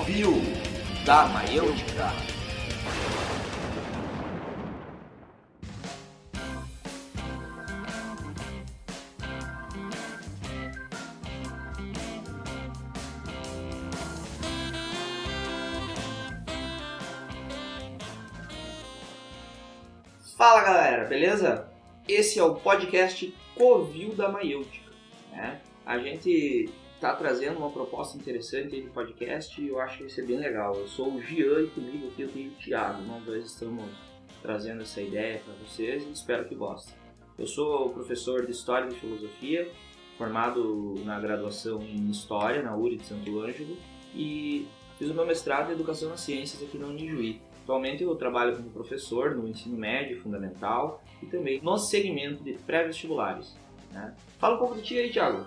Covil da Maiêutica. Fala galera, beleza? Esse é o podcast Covil da Maiêutica, né? A gente tá trazendo uma proposta interessante aí de podcast e eu acho que vai ser bem legal. Eu sou o Gian e comigo aqui eu tenho o Thiago. Nós dois estamos trazendo essa ideia para vocês e espero que gostem. Eu sou professor de História e Filosofia, formado na graduação em História na URI de Santo Ângelo e fiz o meu mestrado em Educação nas Ciências aqui na Unijuí. Atualmente eu trabalho como professor no ensino médio, fundamental e também no segmento de pré-vestibulares, né? Fala um pouco de ti aí, Thiago.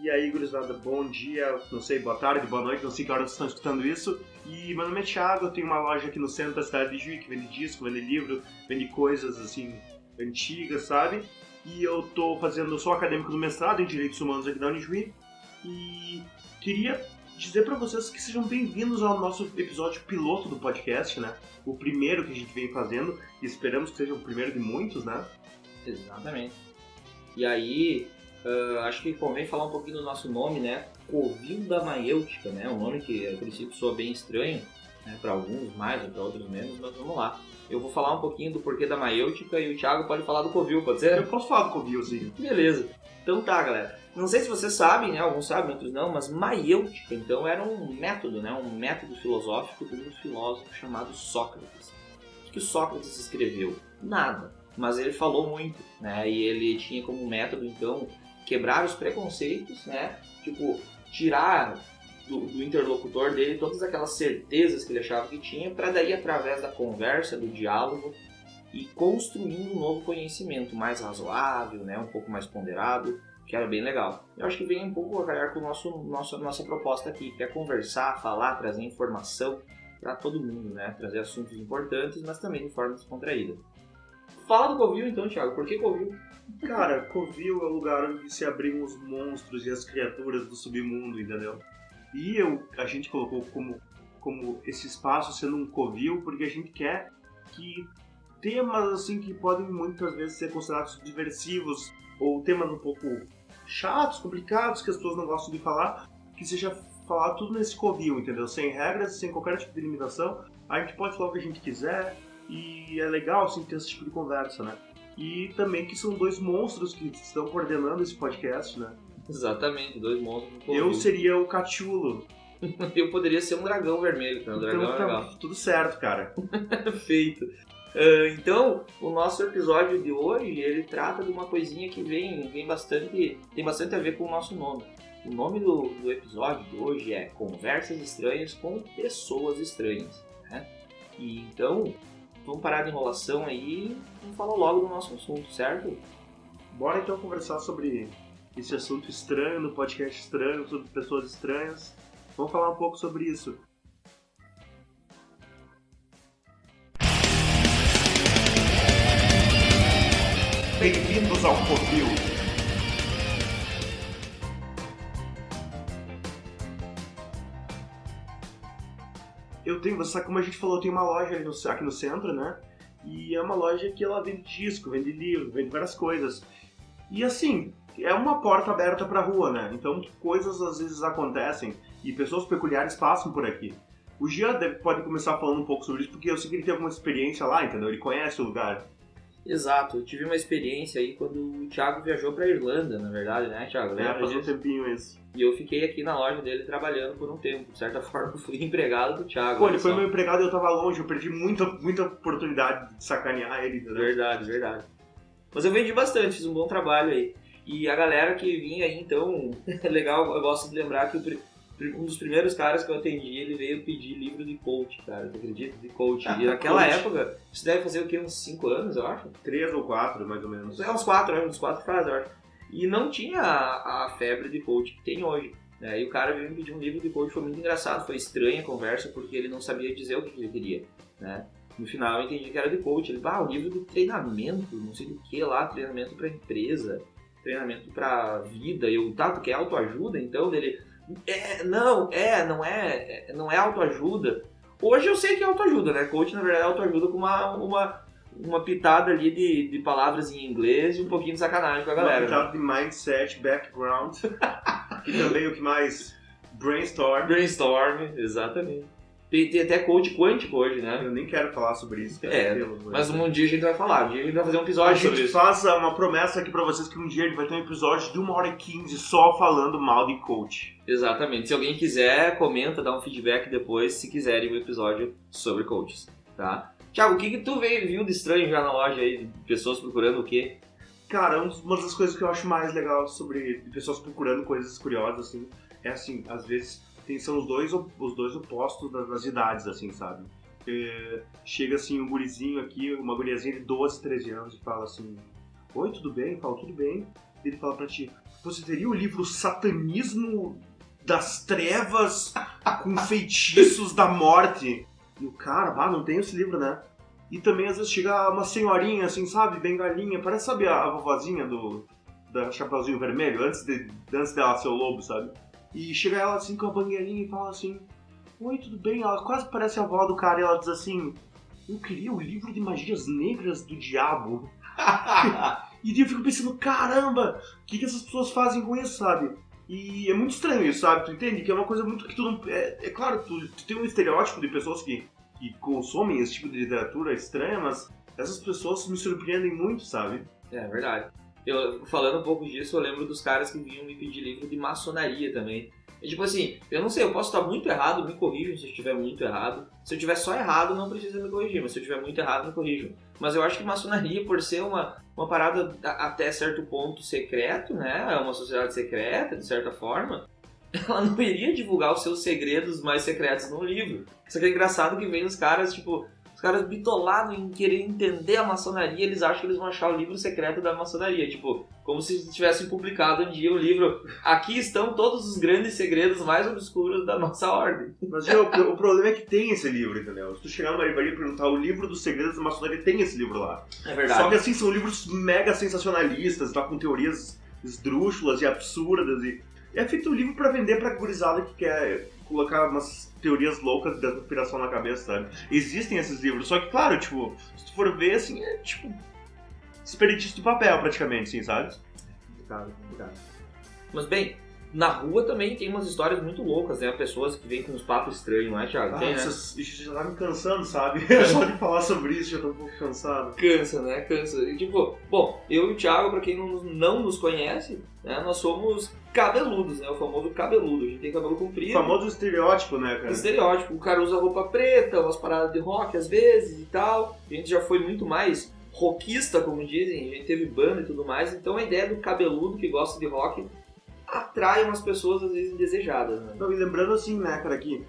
E aí, gurizada, bom dia, não sei, boa tarde, boa noite, não sei que hora vocês estão escutando isso. E meu nome é Thiago, eu tenho uma loja aqui no centro da cidade de Juí, que vende disco, vende livro, vende coisas assim, antigas, sabe? E eu sou acadêmico do mestrado em Direitos Humanos aqui da Unijuí e queria dizer para vocês que sejam bem-vindos ao nosso episódio piloto do podcast, né? O primeiro que a gente vem fazendo e esperamos que seja o primeiro de muitos, né? Exatamente. E aí, acho que convém falar um pouquinho do nosso nome, né? Covil da Maiêutica, né? Um nome que a princípio soa bem estranho, né? Para alguns mais, para outros menos, mas vamos lá. Eu vou falar um pouquinho do porquê da Maiêutica e o Thiago pode falar do Covil, pode ser? Eu posso falar do Covil, sim. Beleza. Então tá, galera. Não sei se vocês sabem, né? Alguns sabem, outros não, mas Maiêutica, então, era um método, né? Um método filosófico de um filósofo chamado Sócrates. O que o Sócrates escreveu? Nada. Mas ele falou muito, né? E ele tinha como método, então, quebrar os preconceitos, né? Tipo, tirar do interlocutor dele todas aquelas certezas que ele achava que tinha, para daí, através da conversa, do diálogo, e construindo um novo conhecimento mais razoável, né? Um pouco mais ponderado, que era bem legal. Eu acho que vem um pouco a calhar com nossa proposta aqui, que é conversar, falar, trazer informação para todo mundo, né? Trazer assuntos importantes, mas também de forma descontraída. Fala do Covil então, Thiago. Por que Covil? Cara, Covil é o lugar onde se abrem os monstros e as criaturas do submundo, entendeu? E a gente colocou como esse espaço sendo um Covil porque a gente quer que temas assim que podem muitas vezes ser considerados subversivos ou temas um pouco chatos, complicados, que as pessoas não gostam de falar, que seja falar tudo nesse Covil, entendeu? Sem regras, sem qualquer tipo de limitação. A gente pode falar o que a gente quiser e é legal assim, ter esse tipo de conversa, né? E também que são dois monstros que estão coordenando esse podcast, né? Exatamente, dois monstros no Covil. Eu seria o Cachulo. Eu poderia ser um dragão vermelho, cara. Um dragão então, é legal. Tudo certo, cara. Feito. Então, o nosso episódio de hoje, ele trata de uma coisinha que tem bastante a ver com o nosso nome. O nome do episódio de hoje é Conversas Estranhas com Pessoas Estranhas, né? E então, vamos parar de enrolação aí e vamos falar logo do nosso assunto, certo? Bora então conversar sobre esse assunto estranho, no podcast estranho, sobre pessoas estranhas. Vamos falar um pouco sobre isso. Bem-vindos ao Covil. Como a gente falou, tem uma loja aqui no centro, né? E é uma loja que ela vende disco, vende livro, vende várias coisas. E assim, é uma porta aberta pra rua, né? Então coisas às vezes acontecem e pessoas peculiares passam por aqui. O Gian pode começar falando um pouco sobre isso, porque eu sei que ele tem alguma experiência lá, entendeu? Ele conhece o lugar. Exato, eu tive uma experiência aí quando o Thiago viajou pra Irlanda, na verdade, né, Thiago? Faz um tempinho isso. E eu fiquei aqui na loja dele trabalhando por um tempo. De certa forma, eu fui empregado do Thiago. Pô, ele foi meu empregado e eu tava longe, eu perdi muita oportunidade de sacanear ele, entendeu? Verdade. Mas eu vendi bastante, fiz um bom trabalho aí. E a galera que vinha aí, então, é legal, eu gosto de lembrar que um dos primeiros caras que eu atendi, ele veio pedir livro de coach, cara, tu acredita? De coach. E naquela época, isso deve fazer o quê? Uns 5 anos, eu acho? 3 ou 4, mais ou menos. Uns 4 faz, eu acho. E não tinha a febre de coach que tem hoje. Né? E o cara veio me pedir um livro de coach, foi muito engraçado, foi estranha a conversa, porque ele não sabia dizer o que ele queria, né? No final eu entendi que era de coach. Ele, um livro de treinamento, não sei do que lá, treinamento pra empresa, treinamento pra vida. Eu, tu quer autoajuda? Então, dele, Não é autoajuda. Hoje eu sei que é autoajuda, né? Coach, na verdade, é autoajuda com uma pitada ali de palavras em inglês e um pouquinho de sacanagem com a galera. Uma pitada de mindset, background, e também o que mais? Brainstorm, exatamente. Tem até coach quântico hoje, né? Eu nem quero falar sobre isso. Mas um dia a gente vai falar, um dia a gente vai fazer um episódio sobre isso. A gente faz uma promessa aqui pra vocês que um dia a gente vai ter um episódio de 1h15 só falando mal de coach. Exatamente. Se alguém quiser, comenta, dá um feedback depois, se quiserem um episódio sobre coaches, tá? Thiago, o que tu viu de estranho já na loja aí, de pessoas procurando o quê? Cara, uma das coisas que eu acho mais legal sobre pessoas procurando coisas curiosas, assim, é assim, às vezes são os dois opostos das idades, assim, sabe? Chega assim um gurizinho aqui, uma guriazinha de 12, 13 anos e fala assim: oi, tudo bem? Eu falo, tudo bem. Ele fala pra ti: você teria o livro Satanismo das Trevas com feitiços da morte? E o cara, não tem esse livro, né? E também às vezes chega uma senhorinha assim, sabe? Bengalinha, parece, sabe, a vovozinha da Chapeuzinho Vermelho, antes dela ser o lobo, sabe? E chega ela assim com a banguelinha e fala assim: oi, tudo bem? Ela quase parece a avó do cara e ela diz assim: eu queria o livro de magias negras do diabo. E eu fico pensando, caramba, o que essas pessoas fazem com isso, sabe? E é muito estranho isso, sabe? Tu entende? Que é uma coisa muito que tu não... É claro, tu tem um estereótipo de pessoas que consomem esse tipo de literatura estranha, mas essas pessoas me surpreendem muito, sabe? É verdade. Falando um pouco disso, eu lembro dos caras que vinham me pedir livro de maçonaria também. E, tipo assim, eu não sei, eu posso estar muito errado, me corrijam se eu estiver muito errado. Se eu estiver só errado, não precisa me corrigir, mas se eu estiver muito errado, me corrijam. Mas eu acho que maçonaria, por ser uma parada até certo ponto secreto, né? É uma sociedade secreta, de certa forma, ela não iria divulgar os seus segredos mais secretos num livro. Só que é engraçado que vem os caras, tipo... Os caras bitolados em querer entender a maçonaria, eles acham que eles vão achar o livro secreto da maçonaria. Tipo, como se tivessem publicado um dia o livro. Aqui estão todos os grandes segredos mais obscuros da nossa ordem. Mas o problema é que tem esse livro, entendeu? Se tu chegar numa livraria e perguntar o livro dos segredos da maçonaria, tem esse livro lá. É verdade. Só que assim, são livros mega sensacionalistas, tá? Com teorias esdrúxulas e absurdas. E é feito um livro pra vender pra gurizada que quer colocar umas teorias loucas da conspiração na cabeça, sabe? Existem esses livros, só que, claro, tipo, se tu for ver, assim, é tipo desperdício de papel, praticamente, assim, sabe? Complicado. Mas, bem, na rua também tem umas histórias muito loucas, né? Pessoas que vêm com uns papos estranhos, não é, Thiago? Tem, né? Isso já tá me cansando, sabe? Só de falar sobre isso, já tô um pouco cansado. Cansa, né? Cansa. E, tipo, bom, eu e o Thiago, pra quem não nos conhece, né? Nós somos cabeludos, né? O famoso cabeludo. A gente tem cabelo comprido. O famoso estereótipo, né, cara? Estereótipo. O cara usa roupa preta, umas paradas de rock às vezes e tal. A gente já foi muito mais rockista, como dizem. A gente teve banda e tudo mais. Então a ideia do cabeludo que gosta de rock atrai umas pessoas às vezes indesejadas, né? Então, e lembrando assim, né, cara, que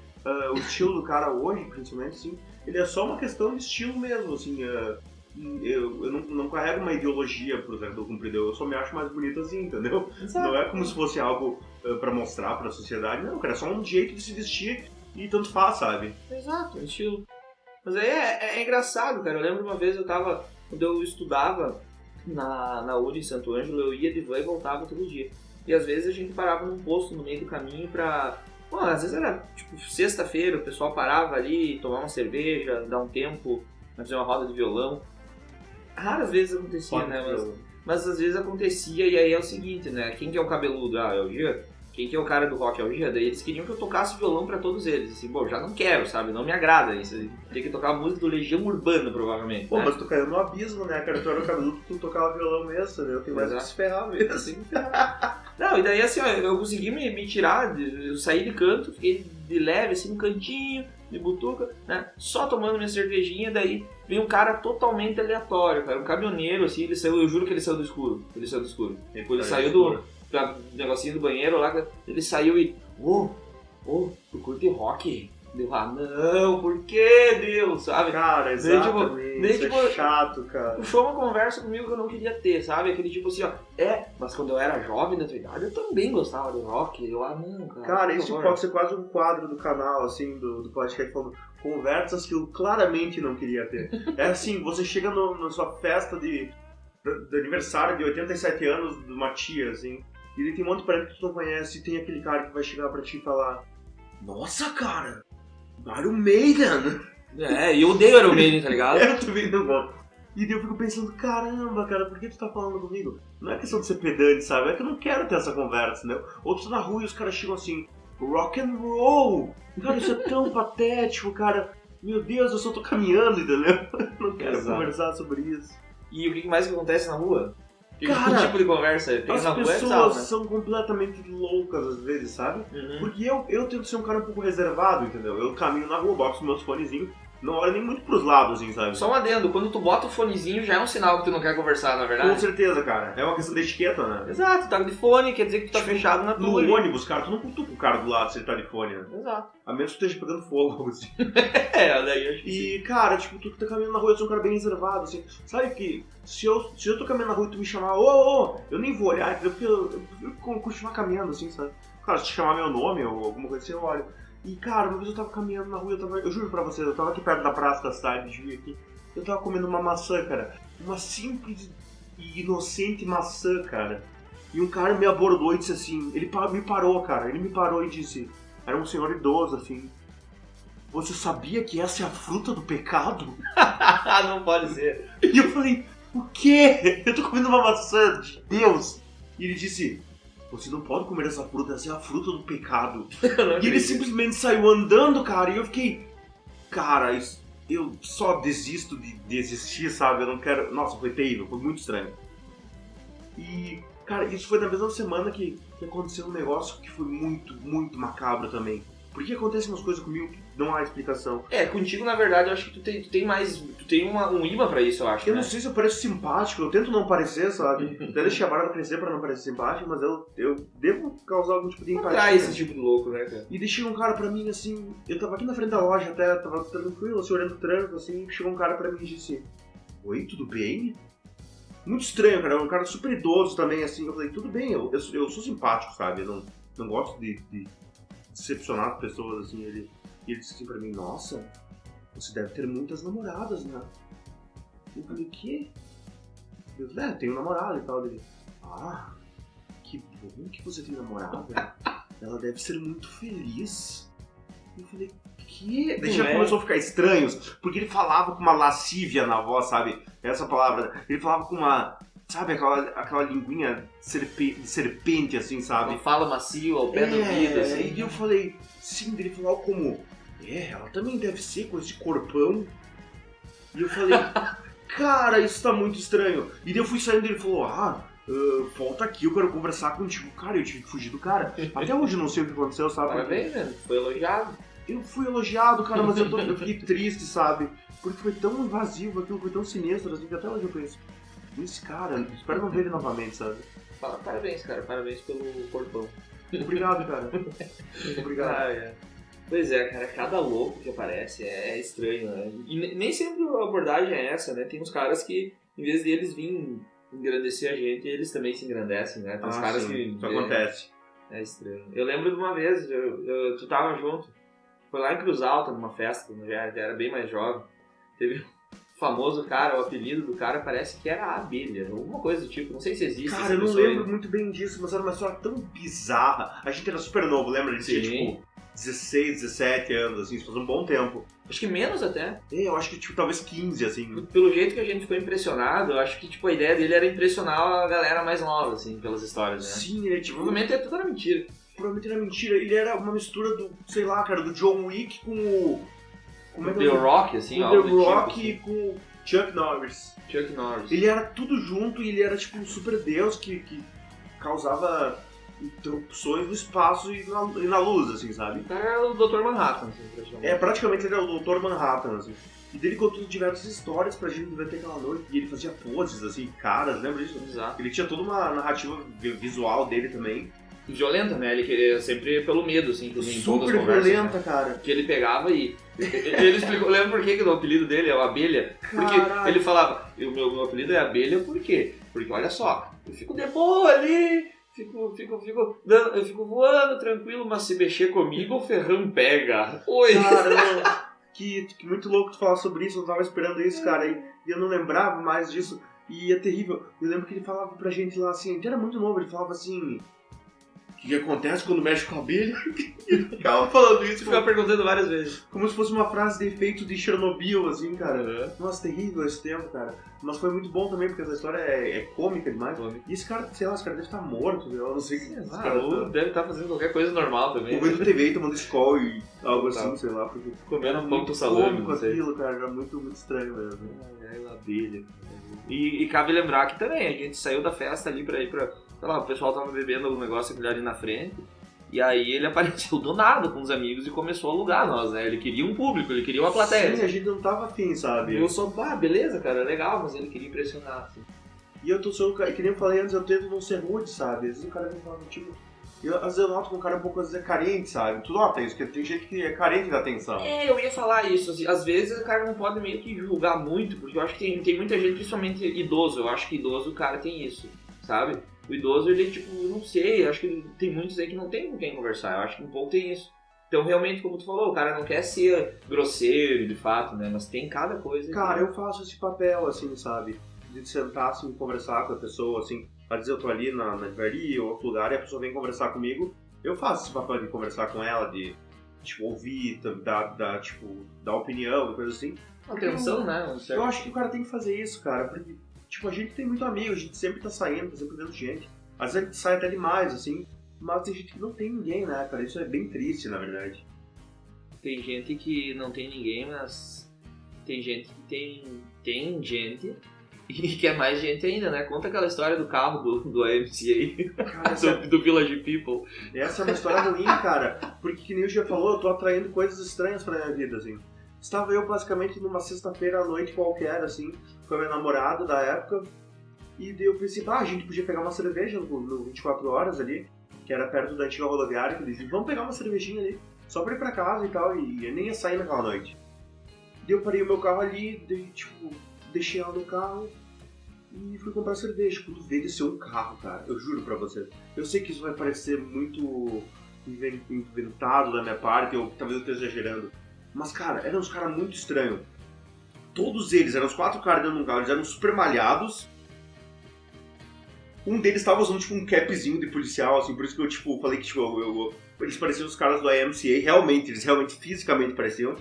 o estilo do cara hoje, principalmente, assim, ele é só uma questão de estilo mesmo, assim. Eu não carrego uma ideologia pro cabelo comprido, eu só me acho mais bonito assim, entendeu? Exato. Não é como se fosse algo pra mostrar pra sociedade, não, cara, é só um jeito de se vestir e tanto faz, sabe? Exato, um estilo. Mas aí é engraçado, cara. Eu lembro uma vez quando eu estudava na Uni Santo Ângelo, eu ia de van e voltava todo dia. E às vezes a gente parava num posto no meio do caminho pra... Bom, às vezes era tipo sexta-feira, o pessoal parava ali, tomar uma cerveja, dar um tempo, fazer uma roda de violão. Raras vezes acontecia, né? Mas às vezes acontecia e aí é o seguinte, né? Quem que é o cabeludo? É o Jean. Quem que é o cara do rock? É o Jean. Daí eles queriam que eu tocasse violão pra todos eles. Assim, bom, já não quero, sabe? Não me agrada isso. Tem que tocar a música do Legião Urbana, provavelmente. Pô, né? mas tu caiu no abismo, né, cara? Tu era o cabeludo que tu tocava violão mesmo, né? Eu tenho mais que se ferrar mesmo. Não, e daí assim, ó, eu consegui me tirar, eu saí de canto, fiquei de leve, assim, no cantinho, de butuca, né? Só tomando minha cervejinha, daí veio um cara totalmente aleatório, cara, um caminhoneiro, assim, ele saiu, eu juro que ele saiu do escuro. Ele saiu do negocinho do banheiro lá, ele saiu e, tu curte rock? Deu não, por que, Deus, sabe? Cara, exatamente, daí, tipo, é chato, cara. Puxou uma conversa comigo que eu não queria ter, sabe? Aquele tipo assim, ó, mas quando eu era jovem na tua idade, eu também gostava de rock. Eu, não, cara. Cara, isso pode ser quase um quadro do canal, assim, do podcast, falando conversas que eu claramente não queria ter. É assim, você chega na sua festa de aniversário de 87 anos de uma tia, assim, E daí tem um monte de parente que tu não conhece, e tem aquele cara que vai chegar pra ti e falar: Nossa, cara, Iron Maiden! E eu odeio Iron Maiden, tá ligado? Eu também não gosto. E daí eu fico pensando, caramba, cara, por que tu tá falando comigo? Não é questão de ser pedante, sabe? É que eu não quero ter essa conversa, né? Ou tu tá na rua e os caras chegam assim, rock and roll! Cara, isso é tão patético, cara. Meu Deus, eu só tô caminhando, entendeu? Não quero conversar sobre isso. E o que mais que acontece na rua? Cara, que tipo de conversa tem as na rua? pessoas Né? são completamente loucas às vezes, sabe? Uhum. Porque eu tento ser um cara um pouco reservado, entendeu? Eu caminho na rua, boto os meus fonezinhos, não olho nem muito pros lados, assim, sabe? Só um adendo, quando tu bota o fonezinho já é um sinal que tu não quer conversar, na verdade. Com certeza, cara. É uma questão de etiqueta, né? Exato, tá de fone, quer dizer que tu tá fechado na tua. No ônibus, cara, tu não cutuca o cara do lado se ele tá de fone, né? Exato. A menos que tu esteja pegando fogo, assim. Daí eu acho que E, cara, tipo, tu tá caminhando na rua, eu sou um cara bem reservado, assim. Sabe que se eu tô caminhando na rua e tu me chamar, ô, eu nem vou olhar, entendeu? Porque eu prefiro continuar caminhando, assim, sabe? Cara, se te chamar meu nome ou alguma coisa assim, eu olho. E, cara, uma vez eu tava caminhando na rua, eu juro pra vocês, eu tava aqui perto da praça da cidade, de vir aqui, eu tava comendo uma maçã, cara. Uma simples e inocente maçã, cara. E um cara me abordou e disse assim, ele me parou, cara, ele me parou e disse, era um senhor idoso, assim, você sabia que essa é a fruta do pecado? Não pode ser. E eu falei, o quê? Eu tô comendo uma maçã de Deus. E ele disse, você não pode comer essa fruta, essa é a fruta do pecado. E ele simplesmente saiu andando, cara, e eu fiquei, cara, eu só desisto de existir, sabe? Eu não quero... Nossa, foi terrível, foi muito estranho. E, cara, isso foi na mesma semana que aconteceu um negócio que foi muito, muito macabro também. Porque acontecem umas coisas comigo que não há explicação. Contigo, na verdade, eu acho que tu tem mais... Tu tem um imã pra isso, eu acho, Eu não sei se eu pareço simpático, eu tento não parecer, sabe? Até deixei a barba crescer pra não parecer simpático, mas eu devo causar algum tipo de empatia. Atrai esse tipo de louco, né, cara? E deixei um cara pra mim, assim... Eu tava aqui na frente da loja até, tava tranquilo, assim, olhando o trânsito, assim, chegou um cara pra mim e disse... Oi, tudo bem? Muito estranho, cara, um cara super idoso também, assim. Eu falei, tudo bem, eu sou simpático, sabe? Eu não gosto de decepcionar as pessoas, assim. E ele disse assim pra mim, nossa, você deve ter muitas namoradas, né? Eu falei, o quê? Eu falei, tenho um namorado e tal. Ele, que bom que você tem namorada. Ela deve ser muito feliz. Eu falei, que? Daí já começou a ficar estranho, porque ele falava com uma lascívia na voz, sabe? Essa palavra. Ele falava com uma, sabe, aquela linguinha de serpente, assim, sabe? Uma fala macio ao pé do ouvido, assim. E eu falei, sim, ele falou como, ela também deve ser com esse corpão. E eu falei, cara, isso tá muito estranho. E daí eu fui saindo e ele falou, volta aqui, eu quero conversar contigo. Cara, eu tive que fugir do cara. Até hoje eu não sei o que aconteceu, sabe? Parabéns, velho. Foi elogiado. Eu fui elogiado, cara, mas eu fiquei triste, sabe? Porque foi tão invasivo, aquilo foi tão sinistro, assim, que até hoje eu penso, esse cara, espero não ver ele novamente, sabe? Parabéns, cara. Parabéns pelo corpão. Obrigado, cara. Obrigado. Pois é, cara, cada louco que aparece é estranho, né? E nem sempre a abordagem é essa, né? Tem uns caras que, em vez de eles virem engrandecer a gente, eles também se engrandecem, né? Tem uns caras sim, que... Isso acontece. É estranho. Eu lembro de uma vez, tu tava junto, foi lá em Cruz Alta, numa festa, quando eu já era bem mais jovem. Teve um famoso cara, o apelido do cara parece que era a Abelha, alguma coisa do tipo, não sei se existe. Cara, eu não lembro muito bem disso, mas era uma história tão bizarra. A gente era super novo, lembra? A gente tinha, tipo, 16, 17 anos, assim, isso faz um bom tempo. Acho que menos até. Eu acho que, tipo, talvez 15, assim. Pelo jeito que a gente ficou impressionado, eu acho que, tipo, a ideia dele era impressionar a galera mais nova, assim, pelas histórias, né? Sim, ele, tipo... Provavelmente tudo era mentira. Provavelmente era mentira. Ele era uma mistura do, sei lá, cara, do John Wick com o... Como The Rock, assim, o algo The do Rock tipo, assim. com o Chuck Norris. Chuck Norris. Ele era tudo junto e ele era, tipo, um super deus que causava interrupções no espaço e na luz, assim, sabe? O cara era o Dr. Manhattan, assim, praticamente. Praticamente ele era o Dr. Manhattan, assim. E dele contou diversas histórias pra gente ver até aquela noite. E ele fazia poses, assim, caras, lembra disso? Exato. Ele tinha toda uma narrativa visual dele também. Violenta, né? Ele queria sempre pelo medo, assim, que em todas as Super conversas, violenta, né? cara. Que ele pegava e... Ele explicou... Lembra por que o apelido dele é o Abelha? Porque Caralho. ele falava... O meu apelido é Abelha por quê? Porque, olha só, eu fico de boa ali... Eu fico voando tranquilo, mas se mexer comigo, o ferrão pega. Oi! Cara, que muito louco tu falar sobre isso, eu não tava esperando isso, cara. E eu não lembrava mais disso. E é terrível. Eu lembro que ele falava pra gente lá assim, ele era muito novo, ele falava assim... que acontece quando mexe com a abelha? E ficava falando isso. Ficava perguntando várias vezes. Como se fosse uma frase de efeito de Chernobyl, assim, cara. Nossa, terrível esse tempo, cara. Mas foi muito bom também, porque essa história é cômica demais. E esse cara, sei lá, esse cara deve estar morto, eu não sei o que esse cara ou deve estar fazendo qualquer coisa normal também. Ou vendo TV, tomando Skol e algo assim, sei lá. Porque comendo pão com salame. Com aquilo, cara, era muito, muito estranho mesmo. É, abelha. E cabe lembrar que também, a gente saiu da festa ali pra ir pra... Sei lá, o pessoal tava bebendo um negócio ali na frente. E aí ele apareceu do nada com os amigos e começou a alugar nós, né? Ele queria um público, ele queria uma plateia. Sim, a gente não tava afim, sabe? Eu só, beleza, cara, legal, mas ele queria impressionar, assim. E eu tô sendo, que nem eu falei antes, eu tento não ser rude, sabe? Às vezes o cara vem falando, tipo... Às vezes eu noto que o cara um pouco, às vezes, é carente, sabe? Tu nota isso, porque tem gente que é carente da atenção. Eu ia falar isso, assim, às vezes o cara não pode meio que julgar muito, porque eu acho que tem muita gente, principalmente idoso, eu acho que idoso o cara tem isso, sabe? O idoso, ele, tipo, não sei, eu acho que tem muitos aí que não tem com quem conversar, eu acho que um pouco tem isso. Então, realmente, como tu falou, o cara não quer ser grosseiro, de fato, né? Mas tem cada coisa. Cara, eu faço esse papel, assim, sabe? De sentar, assim, conversar com a pessoa, assim. Às vezes eu tô ali na livraria ou outro lugar e a pessoa vem conversar comigo. Eu faço esse papel de conversar com ela, de, tipo, ouvir, dar opinião e coisa assim. Atenção, né? Eu acho que o cara tem que fazer isso, cara, porque... Tipo, a gente tem muito amigo, a gente sempre tá saindo, tá sempre vendo gente. Às vezes a gente sai até demais, assim, mas tem gente que não tem ninguém, né, cara? Isso é bem triste, na verdade. Tem gente que não tem ninguém, mas tem gente que tem gente e quer mais gente ainda, né? Conta aquela história do carro do AMCA, cara, do Village People. Essa é uma história ruim, cara, porque que nem o Gia falou, eu tô atraindo coisas estranhas pra minha vida, assim. Estava eu basicamente numa sexta-feira à noite qualquer, assim, com a minha namorada da época, e daí eu pensei, a gente podia pegar uma cerveja no 24 horas ali, que era perto da antiga rodoviária, que eles diziam, vamos pegar uma cervejinha ali, só pra ir pra casa e tal, e eu nem ia sair naquela noite. Daí eu parei o meu carro ali, daí, tipo, deixei ela no carro e fui comprar cerveja. Quando veio descer um carro, cara, eu juro pra você. Eu sei que isso vai parecer muito inventado da minha parte, ou talvez eu esteja exagerando. Mas, cara, eram uns caras muito estranhos. Todos eles, eram os 4 caras dentro de um carro, eles eram super malhados. Um deles tava usando, tipo, um capzinho de policial, assim, por isso que eu, tipo, falei que, tipo, eles pareciam os caras do IMCA, eles realmente, fisicamente pareciam.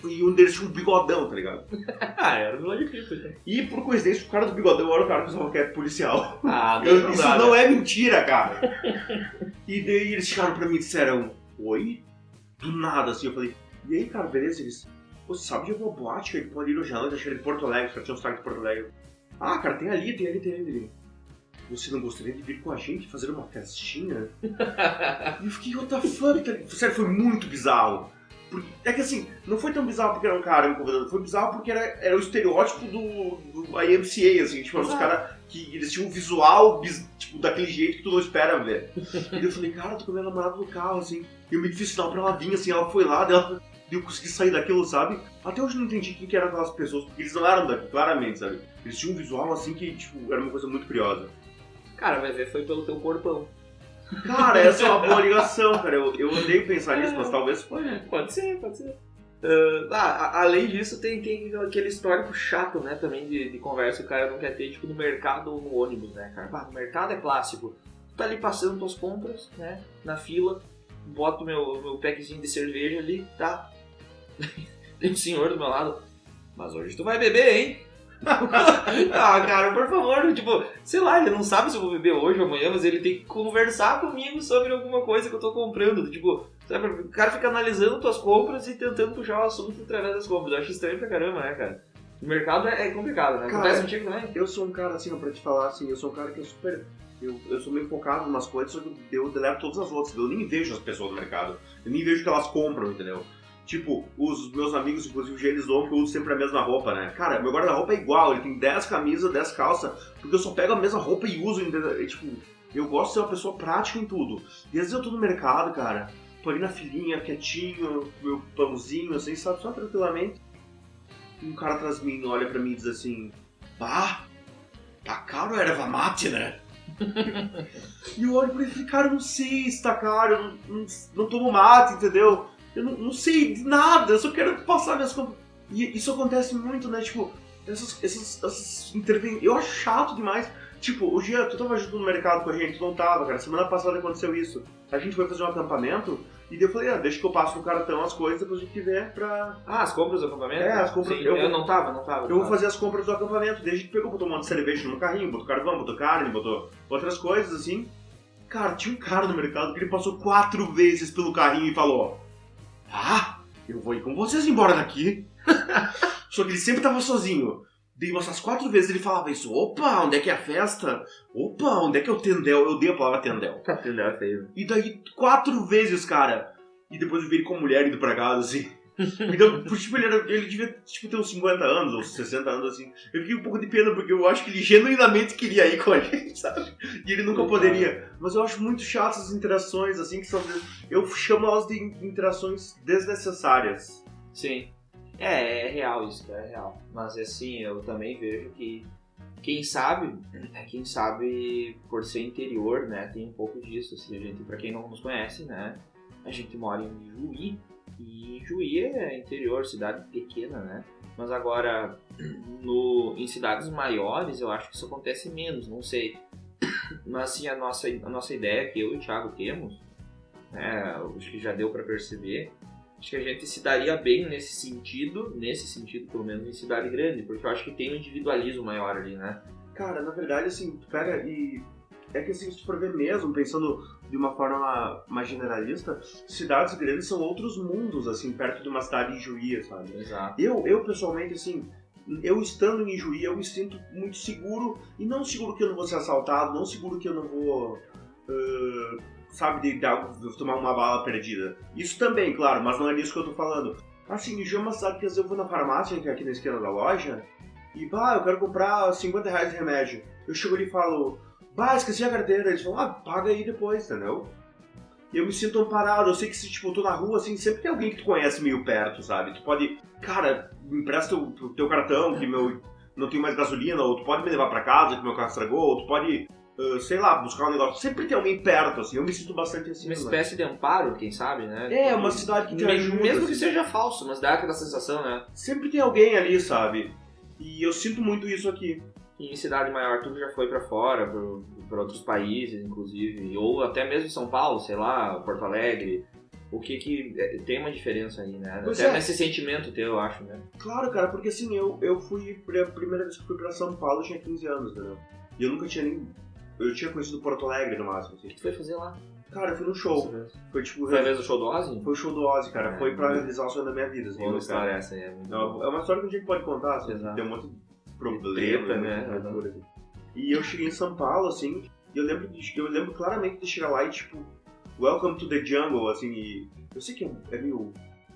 E um deles tinha um bigodão, tá ligado? Era do lado difícil, né? E, por coincidência, o cara do bigodão era o cara que usava cap policial. Isso não é mentira, cara. E daí eles chegaram pra mim e disseram, oi? Do nada, assim, eu falei... E aí, cara, beleza? Eles... Você sabe de alguma boate que pode ir hoje à noite? Acho que era de Porto Alegre, os caras tinham um sotaque de Porto Alegre. Ah, cara, tem ali. Você não gostaria de vir com a gente fazer uma festinha? E eu fiquei, what the fuck? Sério, foi muito bizarro. Porque, é que assim, não foi tão bizarro porque era um cara me convidando, foi bizarro porque era o estereótipo do IMCA, assim, tipo, os caras que eles tinham um visual, tipo, daquele jeito que tu não espera ver. E eu falei, cara, eu tô com a minha namorada no carro, assim, e eu me fiz sinal pra ela vir, assim, ela foi lá, eu consegui sair daquilo, sabe? Até hoje eu não entendi quem que eram aquelas pessoas, porque eles não eram daqui, claramente, sabe? Eles tinham um visual, assim, que, tipo, era uma coisa muito curiosa. Cara, vai ver, foi pelo teu corpão. Cara, essa é uma boa ligação, cara. Eu odeio pensar nisso, mas talvez foi. Pode ser. Além disso, tem aquele histórico chato, né, também de conversa que o cara não quer ter, tipo, no mercado ou no ônibus, né, cara? No mercado é clássico. Tu tá ali passando tuas compras, né, na fila, boto meu packzinho de cerveja ali, tá? Tem um senhor do meu lado, mas hoje tu vai beber, hein? Cara, por favor, tipo, sei lá, ele não sabe se eu vou beber hoje ou amanhã, mas ele tem que conversar comigo sobre alguma coisa que eu tô comprando, tipo, sabe, o cara fica analisando tuas compras e tentando puxar o assunto através das compras. Eu acho estranho pra caramba, né, cara? O mercado é complicado, né? Acontece contigo também? Eu sou um cara, assim, pra te falar, assim, eu sou um cara que é super... Eu sou meio focado em umas coisas, só que eu deleto todas as outras. Eu nem vejo as pessoas no mercado. Eu nem vejo o que elas compram, entendeu? Tipo, os meus amigos, inclusive, eles zoam que eu uso sempre a mesma roupa, né? Cara, meu guarda-roupa é igual, ele tem 10 camisas, 10 calças, porque eu só pego a mesma roupa e uso, entendeu? Tipo, eu gosto de ser uma pessoa prática em tudo. E às vezes eu tô no mercado, cara, tô ali na filinha, quietinho, meu pãozinho, assim, sabe, só tranquilamente. E um cara atrás de mim olha pra mim e diz assim, tá caro a erva mate, né? E eu olho pra ele e falei, cara, eu não sei se tá caro, eu não tomo mate, entendeu? Eu não sei de nada, eu só quero passar minhas compras. E isso acontece muito, né? Tipo, essas intervenções. Eu acho chato demais. Tipo, o Jean, tu tava junto no mercado com a gente, tu não tava, cara. Semana passada aconteceu isso. A gente foi fazer um acampamento e daí eu falei, deixa que eu passo no cartão as coisas, depois a gente tiver pra... As compras do acampamento? As compras... Sim, eu não tava. Eu vou fazer as compras do acampamento. Daí a gente pegou, botou um monte de cerveja no carrinho, botou carvão, botou carne, botou outras coisas, assim. Cara, tinha um cara no mercado que ele passou 4 vezes pelo carrinho e falou, eu vou ir com vocês embora daqui. Só que ele sempre tava sozinho. Dei umas 4 vezes ele falava isso. Opa, onde é que é a festa? Opa, onde é que é o tendel? Eu odeio a palavra tendel. Tendel é feio. E daí 4 vezes, cara. E depois eu vi ele com a mulher indo pra casa, assim. Então, tipo, ele devia ter uns 50 anos, ou 60 anos, assim. Eu fiquei um pouco de pena, porque eu acho que ele genuinamente queria ir com a gente, sabe? E ele nunca poderia. Mas eu acho muito chato essas interações, assim, que são... Eu chamo elas de interações desnecessárias. Sim. É real isso, cara, é real. Mas assim, eu também vejo que quem sabe por ser interior, né, tem um pouco disso, assim, pra quem não nos conhece, né, a gente mora em Juí, e Juí é interior, cidade pequena, né, mas agora em cidades maiores eu acho que isso acontece menos, não sei, mas assim, a nossa ideia que eu e o Thiago temos, né, acho que já deu pra perceber, acho que a gente se daria bem nesse sentido, pelo menos em cidade grande, porque eu acho que tem um individualismo maior ali, né? Cara, na verdade, assim, tu pega e... É que assim, se tu for ver mesmo, pensando de uma forma mais generalista, cidades grandes são outros mundos, assim, perto de uma cidade em Juí, sabe? Exato. Eu pessoalmente, assim, eu estando em Juí, eu me sinto muito seguro, e não seguro que eu não vou ser assaltado, não seguro que eu não vou... sabe, de tomar uma bala perdida. Isso também, claro, mas não é disso que eu tô falando. Assim, já é uma cidade que às vezes eu vou na farmácia, que é aqui na esquina da loja, e, eu quero comprar R$50 de remédio. Eu chego ali e falo, esqueci a carteira. Eles falam, paga aí depois, entendeu? E eu me sinto amparado. Eu sei que se, tipo, eu tô na rua, assim, sempre tem alguém que tu conhece meio perto, sabe? Tu pode, cara, me empresta o teu cartão, que não tem mais gasolina, ou tu pode me levar pra casa, que meu carro estragou, ou tu pode... sei lá, buscar um negócio. Sempre tem alguém perto, assim. Eu me sinto bastante assim. Uma espécie de amparo, quem sabe, né? É, uma cidade que te ajuda. Mesmo assim. que seja falso, mas dá aquela sensação, né? Sempre tem alguém ali, sabe? E eu sinto muito isso aqui. E em cidade maior, tu já foi pra fora, pra outros países, inclusive. Ou até mesmo São Paulo, sei lá, Porto Alegre. O que tem uma diferença aí, né? Pois até nesse sentimento teu, eu acho, né? Claro, cara, porque assim, eu fui... A primeira vez que fui pra São Paulo, eu tinha 15 anos, entendeu? E eu nunca tinha nem... Eu tinha conhecido Porto Alegre, no máximo, assim. O que tu foi fazer lá? Cara, eu fui num show. Foi a vez do show do Ozzy? Foi o show do Ozzy, cara. Foi pra realizar o sonho da minha vida, assim. Boa história essa aí. É uma história que a gente pode contar, assim. Exato. Tem um monte de problema, né? E eu cheguei em São Paulo, assim, e eu lembro claramente de chegar lá e, tipo, Welcome to the Jungle, assim, e eu sei que é meio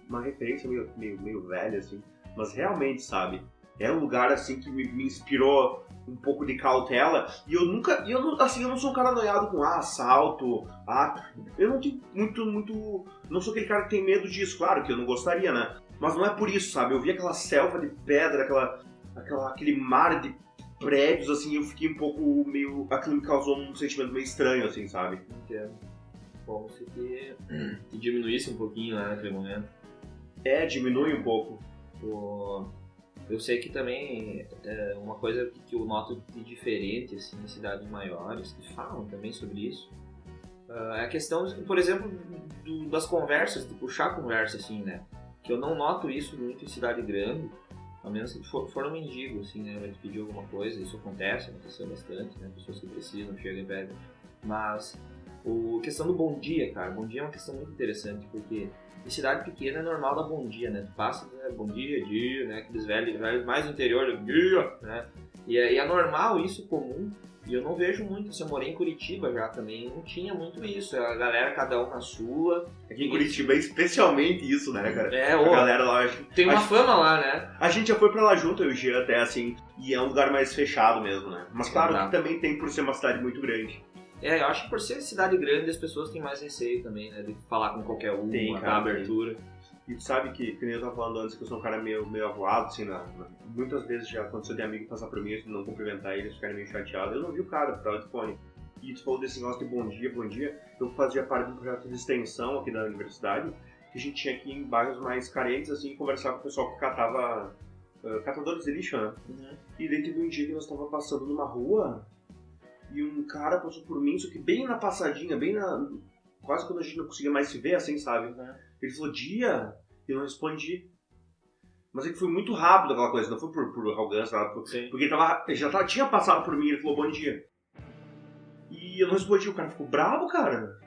uma referência meio velha, assim, mas realmente, sabe, é um lugar, assim, que me inspirou um pouco de cautela, e eu não sou um cara noiado com assalto, eu não tenho muito, não sou aquele cara que tem medo disso, claro que eu não gostaria, né, mas não é por isso, sabe, eu vi aquela selva de pedra, aquele mar de prédios, assim, eu fiquei um pouco meio, aquilo me causou um sentimento meio estranho, assim, sabe. Entendo. Como se que diminuísse um pouquinho, né, naquele momento. Diminui um pouco. Eu sei que também uma coisa que eu noto de diferente assim, em cidades maiores, que falam também sobre isso, é a questão, por exemplo, das conversas, de puxar a conversa, assim, né? Que eu não noto isso muito em cidade grande, a menos que for um mendigo, assim, né? Vai te pedir alguma coisa, isso aconteceu bastante, né? Pessoas que precisam, chegam e pedem. Mas a questão do bom dia, cara, bom dia é uma questão muito interessante, porque em cidade pequena é normal dar bom dia, né? Tu passa, né? Bom dia, né? Aqueles velhos mais do interior, dia, né? E é normal isso, comum. E eu não vejo muito, assim, eu morei em Curitiba já também, não tinha muito isso, a galera cada um na sua. Aqui em Curitiba é especialmente isso, né, cara? A galera lá... Tem uma fama lá, né? A gente já foi pra lá junto, eu e o Jean até, assim, e é um lugar mais fechado mesmo, né? Mas claro que também tem por ser uma cidade muito grande. Eu acho que por ser cidade grande as pessoas têm mais receio também, né, de falar com qualquer um, dar abertura. E tu sabe que nem eu tava falando antes, que eu sou um cara meio avoado, assim, muitas vezes já aconteceu de amigo passar por mim e não cumprimentar eles, ficarem meio chateados. Eu não vi o cara, por telefone. E tu falou desse negócio de bom dia. Eu fazia parte de um projeto de extensão aqui da universidade, que a gente tinha aqui em bairros mais carentes, assim, conversar com o pessoal que catadores de lixo, né? Uhum. E daí teve um dia que nós tava passando numa rua e um cara passou por mim, só que bem na passadinha, quase quando a gente não conseguia mais se ver, assim, sabe? Ele falou, dia, e eu não respondi. Mas é que foi muito rápido aquela coisa, não foi por arrogância, porque ele já tinha passado por mim, ele falou, bom dia. E eu não respondi, o cara ficou bravo, cara.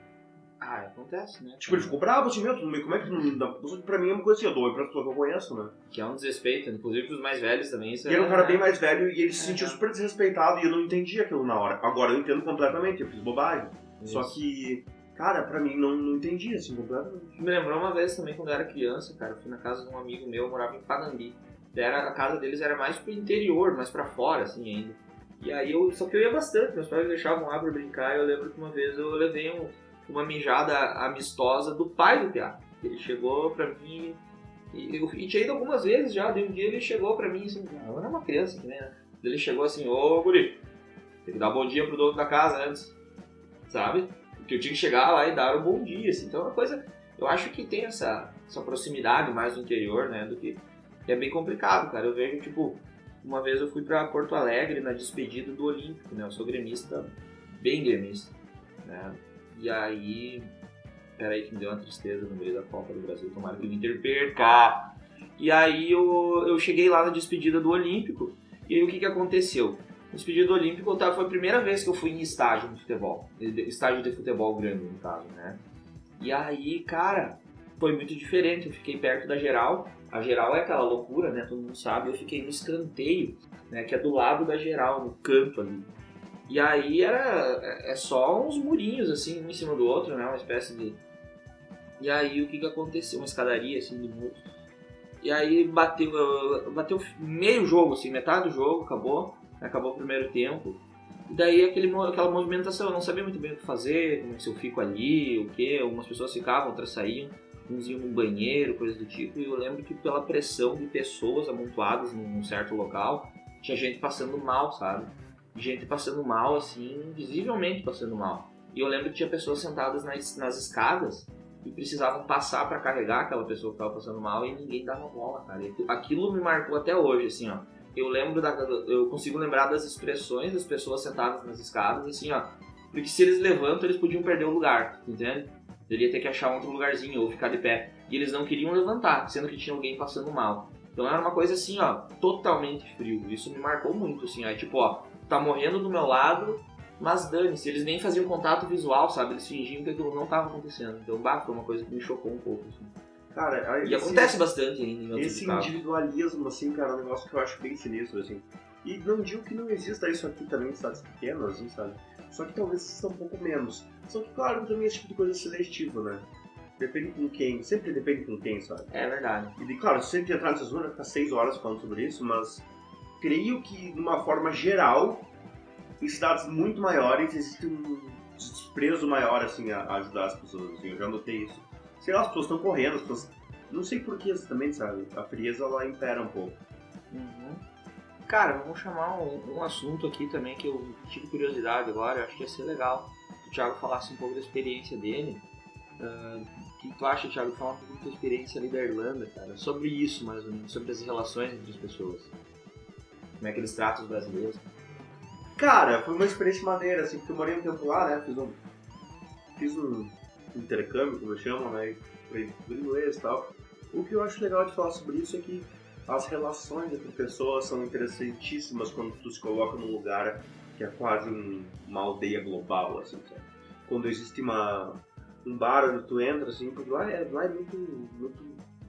Ah, acontece, né? Tipo, ele ficou bravo, assim, meu, como é que não dá? Pra mim é uma coisa assim, eu dou pra pessoa que eu conheço, né? Que é um desrespeito, inclusive pros mais velhos também. Isso e era um cara bem mais velho e ele se sentiu super desrespeitado e eu não entendi aquilo na hora. Agora eu entendo completamente, eu fiz bobagem. Isso. Só que, cara, pra mim não entendi, assim, completamente. Me lembrou uma vez também, quando eu era criança, cara, eu fui na casa de um amigo meu, eu morava em Panambi. A casa deles era mais pro interior, mais pra fora, assim, ainda. E aí só que eu ia bastante, meus pais me deixavam lá pra brincar, e eu lembro que uma vez eu levei uma mijada amistosa do pai do Piá. Ele chegou pra mim, e tinha ido algumas vezes já, de um dia ele chegou pra mim, assim, eu era uma criança também, né? Ele chegou assim, ô guri, tem que dar bom dia pro dono da casa antes, sabe? Porque eu tinha que chegar lá e dar um bom dia, assim. Então é uma coisa, eu acho que tem essa proximidade mais do interior, né, do que é bem complicado, cara. Eu vejo, tipo, uma vez eu fui pra Porto Alegre na despedida do Olímpico, né, eu sou gremista, bem gremista, né. E aí, peraí que me deu uma tristeza no meio da Copa do Brasil, tomara que o Inter perca. E aí eu cheguei lá na despedida do Olímpico, e aí o que aconteceu? Na despedida do Olímpico foi a primeira vez que eu fui em estágio de futebol, estágio de futebol grande no caso, né? E aí, cara, foi muito diferente, eu fiquei perto da geral, a geral é aquela loucura, né, todo mundo sabe, eu fiquei no escanteio, né, que é do lado da geral, no canto ali. E aí é só uns murinhos, assim, um em cima do outro, né? Uma espécie de... E aí o que aconteceu? Uma escadaria, assim, de muro. E aí bateu meio jogo, assim, metade do jogo, acabou o primeiro tempo. E daí aquela movimentação, eu não sabia muito bem o que fazer, como se eu fico ali, o quê. Algumas pessoas ficavam, outras saíam, uns iam no banheiro, coisa do tipo. E eu lembro que pela pressão de pessoas amontoadas num certo local, tinha gente passando mal, sabe? Gente passando mal, assim, visivelmente passando mal. E eu lembro que tinha pessoas sentadas nas escadas e precisavam passar para carregar aquela pessoa que estava passando mal e ninguém dava bola, cara. E aquilo me marcou até hoje, assim, ó. Eu consigo lembrar das expressões das pessoas sentadas nas escadas, assim, ó. Porque se eles levantam, eles podiam perder o lugar, entende? Ele ia ter que achar um outro lugarzinho ou ficar de pé. E eles não queriam levantar, sendo que tinha alguém passando mal. Então era uma coisa assim, ó, totalmente frio. Isso me marcou muito, assim, ó. Tipo, ó, tá morrendo do meu lado, mas dane-se. Eles nem faziam contato visual, sabe? Eles fingiam que aquilo não estava acontecendo. Então, foi uma coisa que me chocou um pouco, assim. Cara, e acontece bastante ainda em outros esse individualismo, assim, cara, é um negócio que eu acho bem sinistro, assim. E não digo que não exista isso aqui também em cidades pequenas, assim, sabe? Só que talvez exista um pouco menos. Só que, claro, também esse tipo de coisa é seletivo, né? Depende com quem, sempre depende com quem, sabe? É verdade. E, claro, se você entrar nessa zona, vai ficar 6 horas falando sobre isso, mas creio que, de uma forma geral, em cidades muito maiores, existe um desprezo maior, assim, a ajudar as pessoas, assim, eu já notei isso. Sei lá, as pessoas estão correndo, as pessoas... Não sei porquê exatamente, sabe? A frieza, ela impera um pouco. Uhum. Cara, vamos chamar um assunto aqui também que eu tive curiosidade agora, eu acho que ia ser legal que o Thiago falasse um pouco da experiência dele. O que tu acha, Thiago, falar um pouco da tua experiência ali da Irlanda, cara? Sobre isso, mais ou menos, sobre as relações entre as pessoas. Como é que eles tratam os brasileiros? Cara, foi uma experiência maneira, assim, porque eu morei um tempo lá, né? Fiz um intercâmbio, como eu chamo, né? Foi inglês e tal. O que eu acho legal de falar sobre isso é que as relações entre pessoas são interessantíssimas quando tu se coloca num lugar que é quase uma aldeia global, assim, sabe? Quando existe um bar onde tu entra, assim, porque lá é muito, muito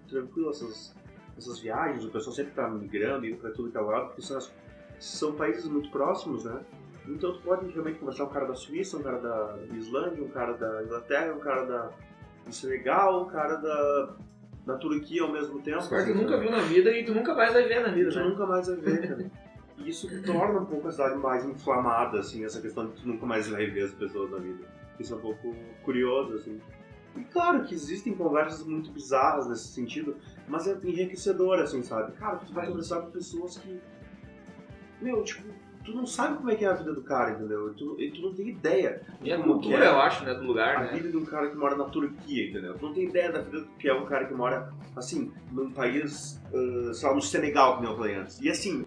tranquilo essas viagens, o pessoal sempre tá migrando, indo pra tudo que é lado, porque são países muito próximos, né? Então tu pode realmente conversar com um cara da Suíça, um cara da Islândia, um cara da Inglaterra, um cara do Senegal, um cara da Turquia ao mesmo tempo. Mas tu nunca viu na vida e tu nunca mais vai ver na vida, né? Tu nunca mais vai ver, cara. E isso torna um pouco a cidade mais inflamada, assim, essa questão de tu nunca mais vai ver as pessoas na vida. Isso é um pouco curioso, assim. E claro que existem conversas muito bizarras nesse sentido, mas é enriquecedor, assim, sabe? Cara, tu vai conversar com pessoas que... Meu, tipo, tu não sabe como é que é a vida do cara, entendeu? E tu não tem ideia. E a cultura, eu acho, né, do lugar, né? A vida de um cara que mora na Turquia, entendeu? Tu não tem ideia da vida que é um cara que mora, assim, num país, sei lá, no Senegal, como eu falei antes. E assim,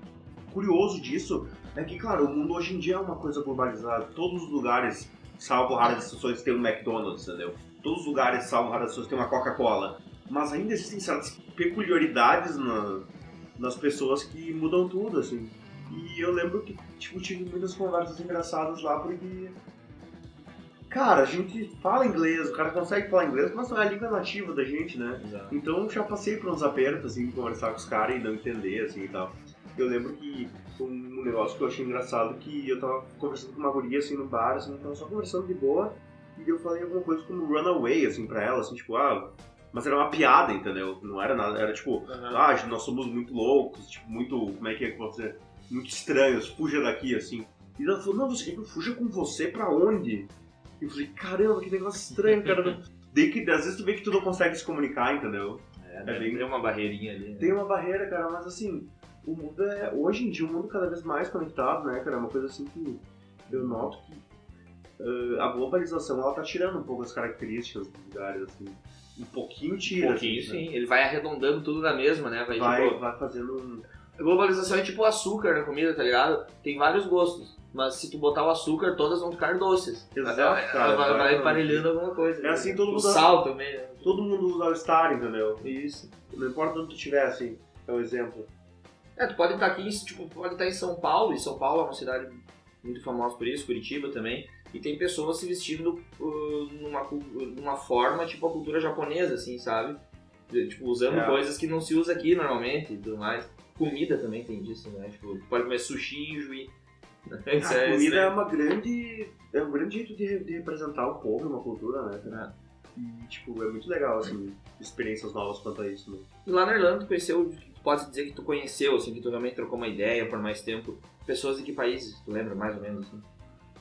curioso disso, É que, claro, o mundo hoje em dia é uma coisa globalizada. Todos os lugares, salvo raras exceções, tem um McDonald's, entendeu? Todos os lugares, salvo raras exceções, tem uma Coca-Cola. Mas ainda existem certas peculiaridades nas pessoas que mudam tudo, assim. E eu lembro que, tipo, tive muitas conversas engraçadas lá, porque... Cara, a gente fala inglês, o cara consegue falar inglês, mas não é a língua nativa da gente, né? Exato. Então já passei por uns apertos, assim, de conversar com os caras e não entender, assim, e tal. Eu lembro que um negócio que eu achei engraçado, que eu tava conversando com uma guria, assim, no bar, assim, tava só conversando de boa, e eu falei alguma coisa como runaway, assim, pra ela, assim, tipo, mas era uma piada, entendeu? Não era nada, era tipo, nós somos muito loucos, tipo, muito, como é que eu posso dizer? Muito estranhos, fuja daqui, assim. E ela falou, não, você quer que eu fuja com você pra onde? E eu falei, caramba, que negócio estranho, cara. Daí que, às vezes tu vê que tu não consegue se comunicar, entendeu? Tem uma barreirinha ali. Né? Tem uma barreira, cara, mas assim, o mundo hoje em dia, o mundo cada vez mais conectado, né, cara? É uma coisa assim que eu noto que a globalização, ela tá tirando um pouco as características dos lugares, assim. Um pouquinho tira. Um pouquinho, assim, sim. Né? Ele vai arredondando tudo na mesma, né? Vai fazendo um... A globalização é tipo o açúcar na comida, tá ligado? Tem vários gostos. Mas se tu botar o açúcar, todas vão ficar doces. Exato, cara. Vai emparelhando alguma coisa. É assim, todo mundo... O sal também. Né? Todo mundo usa o Star, entendeu? Isso. Não importa onde tu estiver, assim. É um exemplo. Tu pode estar aqui, tipo, pode estar em São Paulo, e São Paulo é uma cidade muito famosa por isso, Curitiba também, e tem pessoas se vestindo numa forma, tipo, a cultura japonesa, assim, sabe? Tipo, usando coisas que não se usa aqui normalmente e tudo mais. Comida também tem disso, né? Tipo, pode comer sushi em Juí. A comida é um grande jeito de representar o povo, uma cultura, né? E, tipo, é muito legal, assim, experiências novas quanto a isso, né? E lá na Irlanda, tu conheceu, pode dizer que tu conheceu, assim, que tu realmente trocou uma ideia por mais tempo, pessoas de que países? Tu lembra mais ou menos, assim?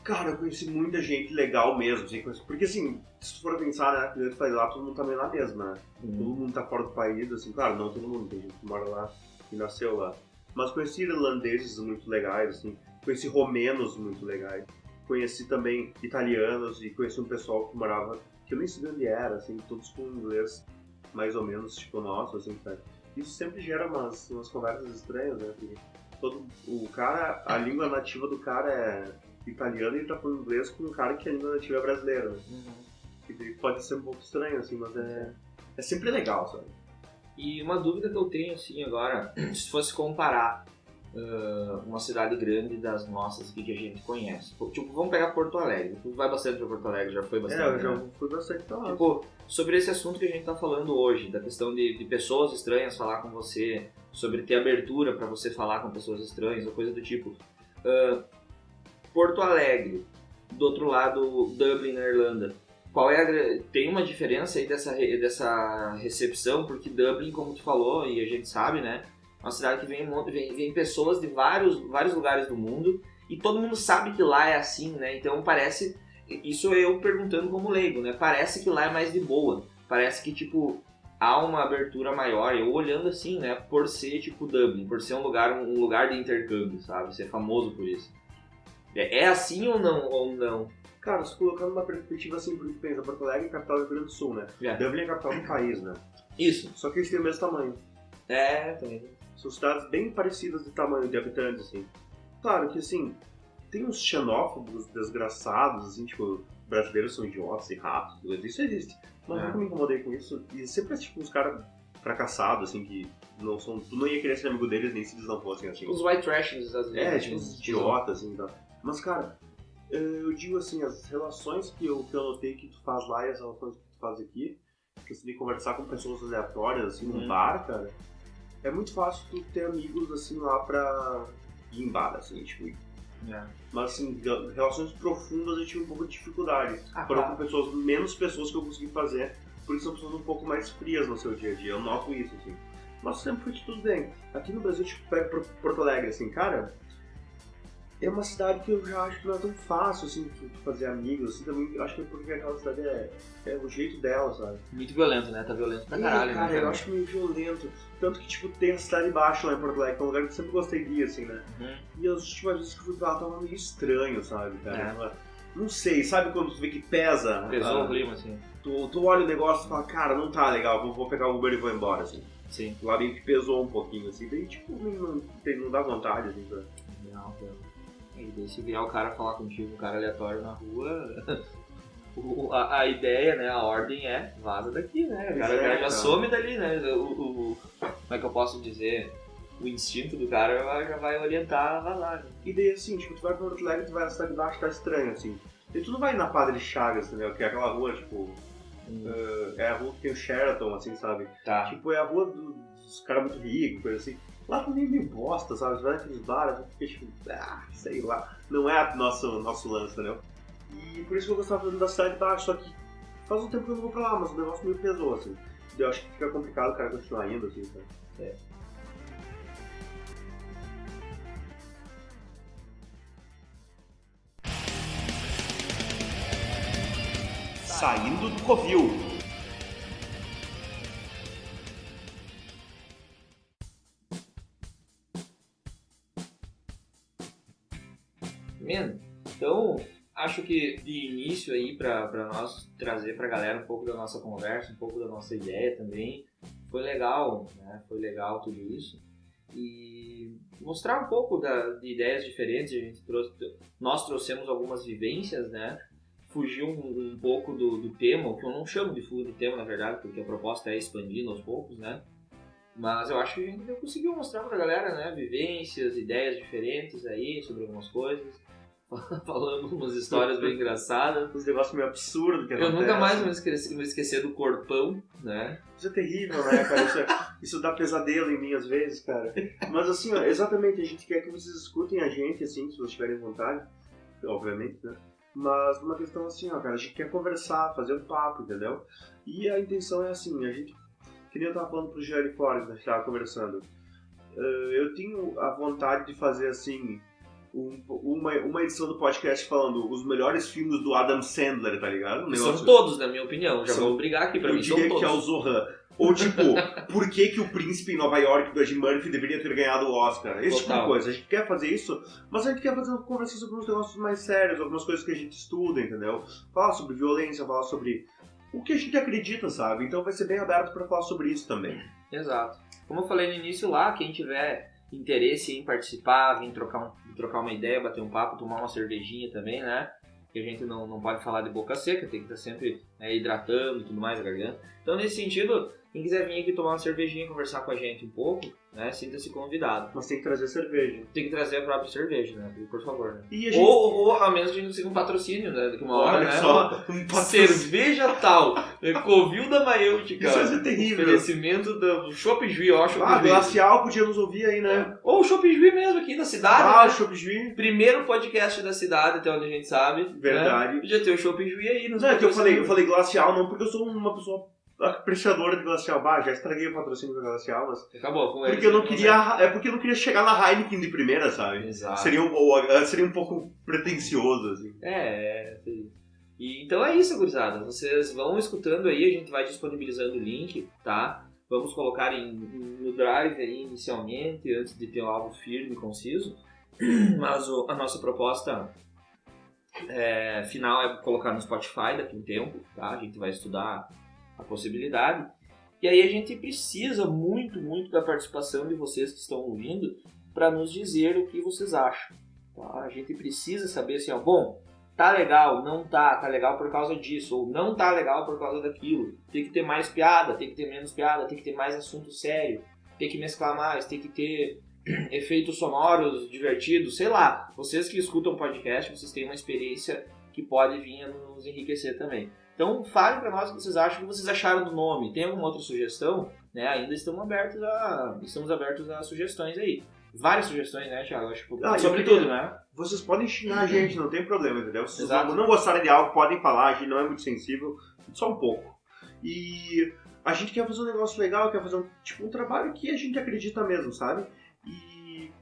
Cara, eu conheci muita gente legal mesmo, assim, porque, assim, se tu for pensar, né, primeiro tu faz lá, todo mundo tá meio lá mesmo, né? Todo mundo tá fora do país, assim, claro, não todo mundo, tem gente que mora lá e nasceu lá. Mas conheci irlandeses muito legais, assim, conheci romenos muito legais, conheci também italianos e conheci um pessoal que morava, que eu nem sabia onde era, assim, todos com inglês mais ou menos, tipo, nosso, assim, sabe? Isso sempre gera umas conversas estranhas, né? Porque o cara, a língua nativa do cara é italiano e ele tá falando inglês com um cara que a língua nativa é brasileira, né? E pode ser um pouco estranho, assim, mas é sempre legal, sabe? E uma dúvida que eu tenho, assim, agora, se fosse comparar uma cidade grande das nossas aqui que a gente conhece. Tipo, vamos pegar Porto Alegre. Tu vai bastante pra Porto Alegre, já foi bastante. Eu já fui bastante pra lá. Tipo, sobre esse assunto que a gente tá falando hoje, da questão de pessoas estranhas falar com você, sobre ter abertura pra você falar com pessoas estranhas, ou coisa do tipo. Porto Alegre, do outro lado, Dublin, na Irlanda. Tem uma diferença aí dessa recepção, porque Dublin, como tu falou, e a gente sabe, né? Uma cidade que vem pessoas de vários lugares do mundo e todo mundo sabe que lá é assim, né? Então parece, isso eu perguntando como leigo, né? Parece que lá é mais de boa. Parece que, tipo, há uma abertura maior. Eu olhando assim, né? Por ser, tipo, Dublin, por ser um lugar de intercâmbio, sabe? Ser famoso por isso. É assim ou não? Cara, se colocando uma perspectiva assim, porque pensa, Porto Alegre é a capital do Rio Grande do Sul, né? Dublin é a capital do país, né? Isso. Só que eles têm o mesmo tamanho. Também. São cidades bem parecidas de tamanho de habitantes, assim. Claro que, assim, tem uns xenófobos desgraçados, assim, tipo, brasileiros são idiotas e ratos, isso existe. Mas eu nunca me incomodei com isso. E sempre é, tipo, uns caras fracassados, assim, que não são... Tu não ia querer ser amigo deles nem se eles não fossem, assim. Os white trashers, às vezes. Tipo, uns idiotas, assim, tá. Mas, cara, eu digo assim, as relações que eu notei que tu faz lá e as relações que tu faz aqui, que você tem que conversar com pessoas aleatórias, assim, num bar, cara... É muito fácil tu ter amigos, assim, lá pra ir em bar, assim, tipo... Mas, assim, relações profundas eu tive um pouco de dificuldade. Foram com pessoas, menos pessoas que eu consegui fazer, porque são pessoas um pouco mais frias no seu dia a dia, eu noto isso, assim. Mas sempre foi tudo bem. Aqui no Brasil, tipo, pega Porto Alegre, assim, cara... É uma cidade que eu já acho que não é tão fácil, assim, de fazer amigos, assim, também, eu acho que é porque aquela cidade é o jeito dela, sabe? Muito violento, né? Tá violento pra caralho, cara, né? Eu acho meio violento. Tanto que, tipo, tem a Cidade Baixa lá em Porto Alegre, que é um lugar que eu sempre gostei de ir, assim, né? E as últimas vezes que eu fui pra lá, tava meio estranho, sabe, cara? Não sei, sabe quando tu vê que pesa? Pesou o clima, assim. Tu olha o negócio e fala, cara, não tá legal, vou pegar o Uber e vou embora, assim. Sim. Lá meio que pesou um pouquinho, assim, daí, tipo, não dá vontade, assim, sabe? Não. E daí se vier o cara falar contigo, um cara aleatório na rua, a ideia, né, a ordem é vaza daqui, né? O cara já some dali, né? Como é que eu posso dizer? O instinto do cara já vai orientar a vazar. Né? E daí assim, tipo, tu vai pra Porto Alegre, tu vai na cidade embaixo, tá estranho, assim. E tu não vai na Padre Chagas, entendeu? Que é aquela rua, tipo... é a rua que tem o Sheraton, assim, sabe? Tá. Tipo, é a rua dos caras muito ricos, coisa assim. Lá também me bosta, sabe? Tu vai naqueles bares, tu fica tipo, sei lá. Não é nosso lance, entendeu? E por isso que eu gostava fazendo da cidade embaixo, só que faz um tempo que eu não vou pra lá, mas o negócio meio pesou, assim. Eu acho que fica complicado o cara continuar indo, assim, sabe? É. Saindo do Covil. Então, acho que de início aí para nós trazer pra galera um pouco da nossa conversa, um pouco da nossa ideia também, foi legal, né? Foi legal tudo isso. E mostrar um pouco de ideias diferentes, nós trouxemos algumas vivências, né? Fugiu um pouco do tema, o que eu não chamo de fugir do tema, na verdade, porque a proposta é expandindo aos poucos, né? Mas eu acho que a gente conseguiu mostrar pra galera, né? Vivências, ideias diferentes aí sobre algumas coisas. Falando umas histórias bem engraçadas. Uns negócios meio absurdos que Eu acontece. nunca mais me esquecer do corpão, né? Isso é terrível, né, cara? Isso dá pesadelo em mim às vezes, cara. Mas assim, ó, exatamente, a gente quer que vocês escutem a gente, assim, se vocês tiverem vontade, obviamente, né? Mas uma questão assim, ó, cara, a gente quer conversar, fazer um papo, entendeu? E a intenção é assim, a gente, que nem eu tava falando pro Jerry fora, que a gente tava conversando, eu tenho a vontade de fazer assim, uma edição do podcast falando os melhores filmes do Adam Sandler, tá ligado? São todos, na minha opinião, já vou brigar aqui pra mim, são todos. Eu diria que é o Zohan. Ou tipo, por que o Príncipe em Nova York do Ed Murphy deveria ter ganhado o Oscar? Esse tipo de coisa. A gente quer fazer isso, mas a gente quer fazer uma conversa sobre uns negócios mais sérios, algumas coisas que a gente estuda, entendeu? Falar sobre violência, falar sobre o que a gente acredita, sabe? Então vai ser bem aberto pra falar sobre isso também. Exato. Como eu falei no início lá, quem tiver interesse em participar, vir trocar uma ideia, bater um papo, tomar uma cervejinha também, né? Que a gente não pode falar de boca seca, tem que estar sempre hidratando e tudo mais a garganta. Então, nesse sentido, quem quiser vir aqui tomar uma cervejinha e conversar com a gente um pouco, né, sinta-se convidado. Mas tem que trazer cerveja. Tem que trazer a própria cerveja, né? Por favor, né? E a gente... ou ao menos a gente consiga um patrocínio, né? Daqui uma hora, olha né? Só, Cerveja tal, Covil da Maêutica. Isso vai ser terrível. Oferecimento do Chopp Juí, ó. Glacial podia nos ouvir aí, né? Ou o Chopp Juí mesmo, aqui da cidade. O Chopp Juí. Primeiro podcast da cidade, até onde a gente sabe. Verdade. Né? Já tem o Chopp Juí aí. Não, é que eu falei glacial não porque eu sou uma pessoa apreciadora de glacial. Já estraguei o patrocínio da glacial, mas... Acabou com ele. Porque eu não queria... É porque eu não queria chegar na Heineken de primeira, sabe? Exato. Seria um pouco pretencioso, assim. E então é isso, gurizada. Vocês vão escutando aí, a gente vai disponibilizando o link, tá? Vamos colocar no Drive aí inicialmente, antes de ter um algo firme e conciso. Mas a nossa proposta final é colocar no Spotify daqui a um tempo, tá? A gente vai estudar a possibilidade. E aí a gente precisa muito, muito da participação de vocês que estão ouvindo para nos dizer o que vocês acham. Tá? A gente precisa saber assim, ó, bom, tá legal, não tá legal por causa disso, ou não tá legal por causa daquilo. Tem que ter mais piada, tem que ter menos piada, tem que ter mais assunto sério, tem que mesclar mais, tem que ter efeitos sonoros divertidos, sei lá. Vocês que escutam podcast, vocês têm uma experiência que pode vir a nos enriquecer também. Então, falem para nós o que vocês acham, o que vocês acharam do nome. Tem alguma outra sugestão? Né? Ainda estamos abertos a sugestões aí. Várias sugestões, né, Thiago? Acho que sobre tudo, né? Vocês podem xingar a gente, não tem problema, entendeu? Se Exato. não gostarem de algo, podem falar, a gente não é muito sensível, só um pouco. E a gente quer fazer um negócio legal, quer fazer um trabalho que a gente acredita mesmo, sabe? E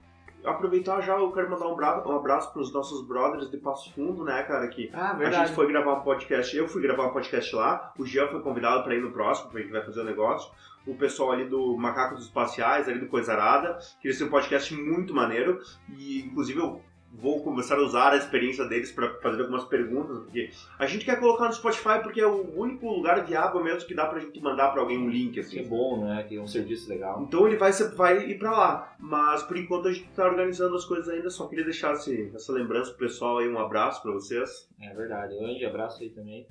aproveitar já, eu quero mandar um abraço pros nossos brothers de Passo Fundo, né, cara, que a gente foi gravar um podcast, eu fui gravar um podcast lá, o Jean foi convidado para ir no próximo, porque a gente vai fazer o negócio, o pessoal ali do Macacos Espaciais, ali do Coisarada, que eles têm um podcast muito maneiro, e inclusive eu vou começar a usar a experiência deles para fazer algumas perguntas, porque a gente quer colocar no Spotify porque é o único lugar viável mesmo que dá pra gente mandar pra alguém um link, assim. Que é bom, né? Que é um serviço legal. Então ele vai ir pra lá, mas por enquanto a gente tá organizando as coisas ainda, só queria deixar essa lembrança pro pessoal aí, um abraço pra vocês. É verdade, grande abraço aí também.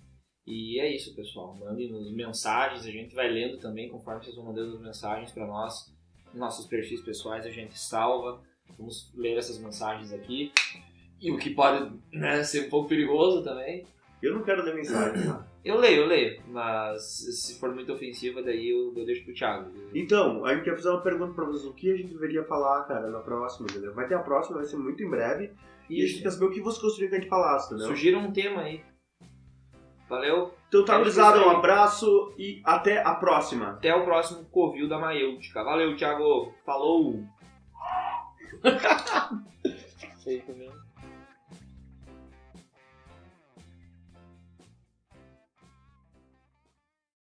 E é isso, pessoal. Mandem-nos mensagens, a gente vai lendo também, conforme vocês vão mandando as mensagens pra nós, nossos perfis pessoais, a gente salva. Vamos ler essas mensagens aqui. E o que pode, né, ser um pouco perigoso também. Eu não quero ler mensagem, tá? Eu leio. Mas se for muito ofensiva, daí eu deixo pro Thiago. Então, a gente quer fazer uma pergunta pra vocês. O que a gente deveria falar, cara, na próxima, entendeu? Vai ter a próxima, vai ser muito em breve. E a gente quer saber o que vocês gostariam que a gente falasse, entendeu? Sugira um tema aí. Valeu. Então tá, gurizada, um abraço e até a próxima. Até o próximo Covil da Maêutica. Valeu, Thiago. Falou. Sei também.